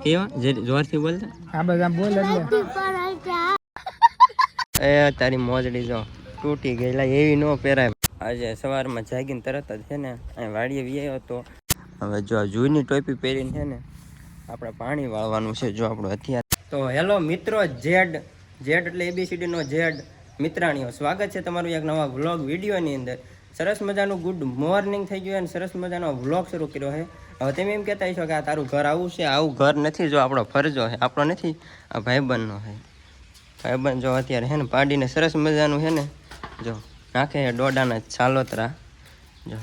કેવો જોરથી બોલતા હા બધા બોલ એ તારી મોજડી જો તૂટી ગયેલા એવી ન પહેરાય. આજે સવારમાં જાગીને તરત જ છે ને અહીં વાડીએ વ્યાયો હતો. હવે જો આ જૂની ટોપી પહેરીને છે ને આપણે પાણી વાળવાનું છે જો આપણું હથિયાર. તો હેલો મિત્રો, જેડ એટલે ABCD નો જેડ મિત્રાણીઓ, સ્વાગત છે તમારું એક નવા વ્લોગ વિડીયોની અંદર. સરસ મજાનું ગુડ મોર્નિંગ થઈ ગયું અને સરસ મજાનો વ્લોગ શરૂ કર્યો છે. હવે તમે એમ કહેતા હશો કે આ તારું ઘર આવું છે. આવું ઘર નથી, જો આપણો ફરજો છે, આપણો નથી, આ ભાઈબંધનો છે. ભાઈબંધ જો અત્યારે છે ને પાડીને સરસ મજાનું છે ને જો નાખે છે ડોડાના છાલોતરા, જો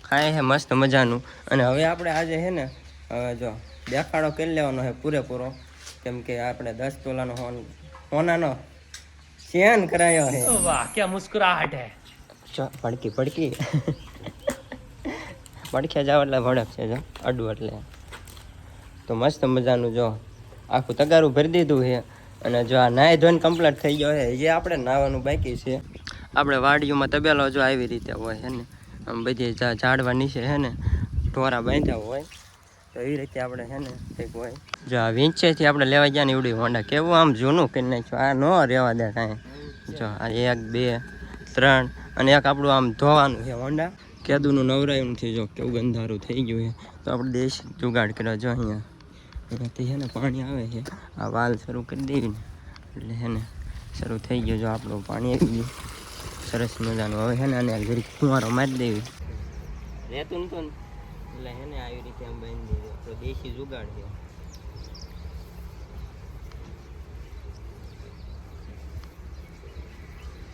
ખાય છે મસ્ત મજાનું. અને હવે આપણે આજે છે ને હવે જો દેખાડો કરી લેવાનો છે પૂરેપૂરો, કેમ કે આપણે 10 તોલાનો સોનાનો ચેન કરાયો છે. વાહ ક્યાં મુસ્કરાહટ હે. પડકી પડખ્યા જાવ એટલે ભડક છે, જો અડવું એટલે તો મસ્ત મજાનું જો આખું તગારું ભરી દીધું છે. અને જો આ નાહી ધોઈને કમ્પ્લીટ થઈ ગયો છે. જે આપણે નાહવાનું બાકી છે. આપણે વાડીઓમાં તબેલો જો આવી રીતે હોય છે ને, આમ બધી ઝાડવા નીચે છે ને ઢોરા બાંધ્યા હોય, તો એવી રીતે આપણે છે ને કંઈક હોય. જો આ વીંચેથી આપણે લેવા ગયા ને એવડી હોન્ડા, કેવું આમ જૂનું કરી નાખ્યું. આ ન રહેવા દે કાંઈ. જો આ 1 2 3 અને એક આપણું આમ ધોવાનું છે હોન્ડા. કેદુનું નવરાયું નથી, જો કેવું ગંધારું થઈ ગયું છે. તો આપણે દેશી જુગાડ કર્યો જો અહીંયા એનાથી છે ને પાણી આવે છે. આ વાલ શરૂ કરી દેવી ને એટલે છે ને શરૂ થઈ ગયું. જો આપણું પાણી આવી ગયું સરસ મજાનું. હવે છે ને અને ઘડી ફુવારો મારી દેવી રહેતું નતું ને એટલે છે ને આવી રીતે આમ બાંધી દીધું. આપણો દેશી જુગાડ છે.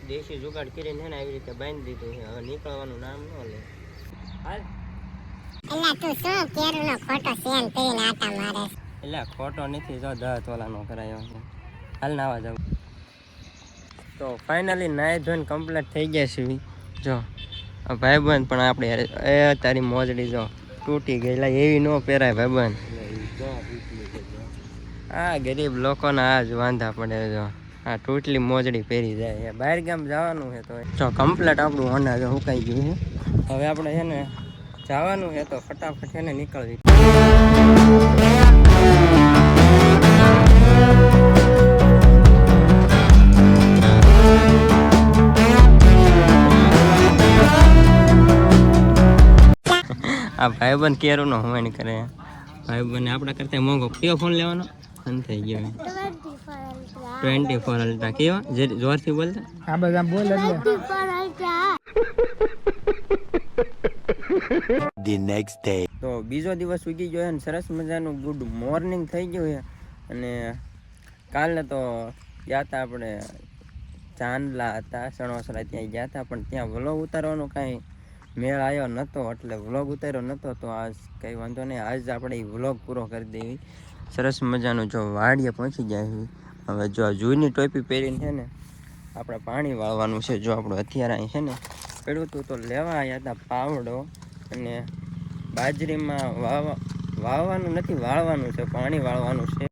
દેશી જુગાડ કરીને છે ને આવી રીતે બાંધી દીધું છે. હવે નીકળવાનું નામ ન લે. હાલ એટલે ખોટો નથી, જો 10 તોલાનો કરાયો છે. હાલ નાવા જાવ. તો ફાઇનલી નાહી ધોઈને કમ્પ્લીટ થઈ ગયા છે. જો આ ભાઈબંધ પણ આપણે એ તારી મોજડી જો તૂટી ગયેલા એવી ન પહેરાય ભાઈબંધ. આ ગરીબ લોકોના આ જ વાંધા પડે. જો આ તૂટલી મોજડી પહેરી જાય. બહાર ગામ જવાનું છે તો જો કમ્પ્લીટ આપણું હોન્ડા જો સુકાઈ ગયું છે. હવે આપણે છે ને જવાનું છે તો ફટાફટ છે ને નીકળવી. આ ભાઈબંધ કેરું નો હું કરે. ભાઈબંધ આપણા કરતા મોંઘો કયો ફોન લેવાનો થઈ ગયો 24 અલ્ટ્રા. કેવો જોરથી બોલતા હા બધા બોલ The next day. તો બીજો દિવસ ઉગી ગયો ને સરસ મજાનું ગુડ મોર્નિંગ થઈ ગયું છે. અને કાલે તો ગયા હતા આપણે ચાંદલા હતા સણોસરા, ત્યાં ગયા હતા પણ ત્યાં વ્લોગ ઉતારવાનો કાંઈ મેળ આવ્યો નહોતો એટલે વ્લોગ ઉતાર્યો નહોતો. તો આજ કંઈ વાંધો નહીં, આજ આપણે વ્લોગ પૂરો કરી દેવી. સરસ મજાનું જો વાડીએ પહોંચી જાય. હવે જો જૂની ટોપી પહેરીને છે ને આપણે પાણી વાળવાનું છે. જો આપણું હથિયાર અહીં છે ને પડ્યું હતું તો લેવા આવ્યા હતા પાવડો. અને બાજરીમાં વાવવાનું નથી, વાળવાનું છે, પાણી વાળવાનું છે.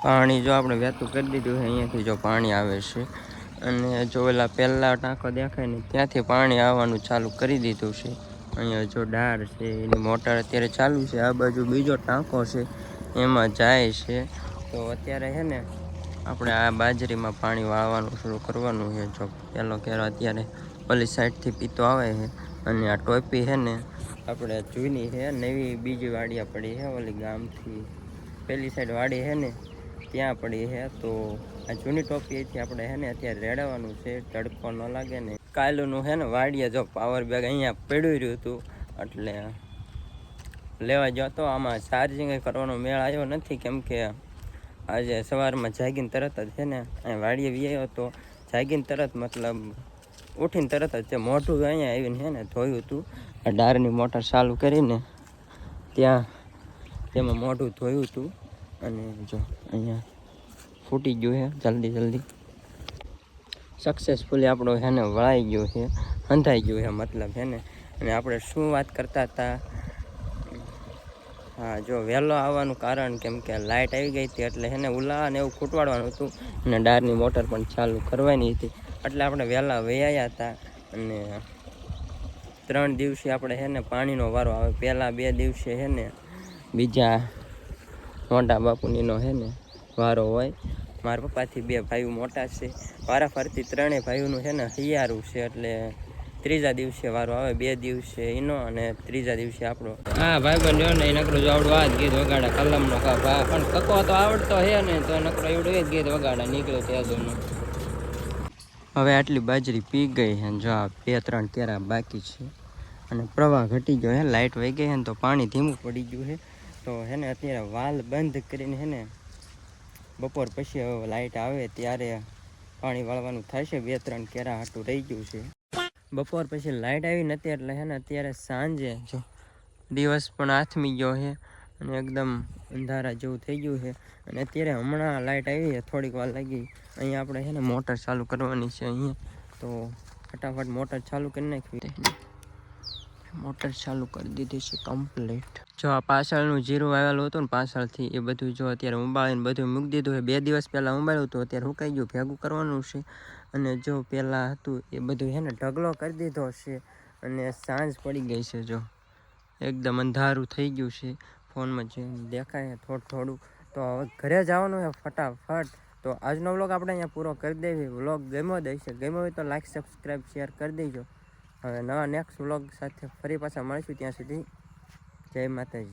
પાણી જો આપણે વહેતું કરી દીધું છે. અહીંયાથી જો પાણી આવે છે. અને જો ઓલા પહેલાં ટાંકો દેખાય ને ત્યાંથી પાણી આવવાનું ચાલુ કરી દીધું છે. અહીંયા જો ડાર છે એની મોટર અત્યારે ચાલુ છે. આ બાજુ બીજો ટાંકો છે એમાં જાય છે. તો અત્યારે છે ને આપણે આ બાજરીમાં પાણી વાળવાનું શરૂ કરવાનું છે. જો પહેલો કેરો અત્યારે ઓલી સાઈડથી પીતો આવે છે. અને આ ટોપી છે ને આપણે જૂની છે, નવી બીજી વાડિયા પડી છે. ઓલી ગામથી પેલી સાઈડ વાડી છે ને ત્યાં પડી છે. તો આ જૂની ટોપી અહીંથી આપણે છે ને અત્યારે રેડાવાનું છે, તડકો ન લાગે ને. કાયલુંનું છે ને વાડીએ જો પાવર બેગ અહીંયા પડ્યું રહ્યું હતું એટલે લેવા ગયો તો. આમાં ચાર્જિંગ કરવાનો મેળ આવ્યો નથી, કેમ કે આજે સવારમાં જાગીને તરત જ છે ને અહીં વાડીએ વ્યાયો હતો. જાગીને તરત મતલબ ઉઠીને તરત જ મોઢું અહીંયા આવીને છે ને ધોયું હતું. આ ડારની મોટર ચાલુ કરીને ત્યાં તેમાં મોઢું ધોયું હતું. અને જો અહીંયા ફૂટી ગયું છે જલ્દી સક્સેસફુલી આપણો છે ને વળાઈ ગયો છે, હંધાઈ ગયું છે મતલબ છે ને. અને આપણે શું વાત કરતા હતા, હા જો વહેલો આવવાનું કારણ કેમ કે લાઇટ આવી ગઈ હતી એટલે છે ને ઉલા અને એવું ખૂટવાડવાનું હતું. અને ડારની મોટર પણ ચાલુ કરવાની હતી એટલે આપણે વહેલા વહી આવ્યા હતા. અને 3 દિવસે આપણે છે ને પાણીનો વારો આવે. પહેલાં 2 દિવસે છે ને બીજા મોટા બાપુનીનો છે ને વારો હોય. મારા પપ્પાથી 2 ભાઈઓ મોટા છે. વારાફરતી 3 ભાઈઓનું છે ને હૈયારું છે, એટલે 3જા દિવસે વારો આવે. 2 દિવસે એનો અને 3જા દિવસે આપણો. હા ભાઈબંધ જો ને એ નકરું આવડું આ જ ગીત વગાડા કલમનો કા પણ કકો તો આવડતો હે ને, તો નકરો એવડું એ જ ગીત વગાડા નીકળ્યો ત્યાંનું. હવે આટલી બાજરી પી ગઈ છે, જો આ 2-3 કેરા બાકી છે અને પ્રવાહ ઘટી ગયો હે. લાઇટ વહી ગઈ છે ને તો પાણી ધીમું પડી ગયું છે. તો હે ને અત્યારે વાલ બંધ કરીને હે ને બપોર પછી હવે લાઇટ આવે ત્યારે પાણી વાળવાનું થાય છે. 2-3 કેરા હાટું રહી ગયું છે. બપોર પછી લાઇટ આવી નથી એટલે હે ને અત્યારે સાંજે જો દિવસ પણ આથમી ગયો છે અને એકદમ અંધારા જેવું થઈ ગયું છે. અને અત્યારે હમણાં લાઇટ આવી છે, થોડીક વાર લાગી. અહીંયા આપણે છે ને મોટર ચાલુ કરવાની છે અહીંયા, તો ફટાફટ મોટર ચાલુ કરી નાખવી. મોટર ચાલુ કરી દીધી છે કમ્પ્લીટ. જો આ પાછળનું જીરું આવેલું હતું ને પાછળથી, એ બધું જો અત્યારે ઉંબાળીને બધું મૂકી દીધું છે. 2 દિવસ પહેલાં ઉંબાળ્યું હતું, અત્યારે સુકાઈ ગયું. ભેગું કરવાનું છે. અને જો પહેલાં હતું એ બધું છે ને ઢગલો કરી દીધો છે. અને સાંજ પડી ગઈ છે, જો એકદમ અંધારું થઈ ગયું છે. ફોનમાં જે દેખાય થોડું. તો હવે ઘરે જવાનું છે ફટાફટ. તો આજનો વ્લોગ આપણે અહીંયા પૂરો કરી દેવી. વ્લોગ ગમ્યો દેશે, ગમ્યો હોય તો લાઈક, સબસ્ક્રાઈબ, શેર કરી દેજો. હવે નવા નેક્સ્ટ વ્લોગ સાથે ફરી પાછા મળીશું. ત્યાં સુધી જય માતાજી.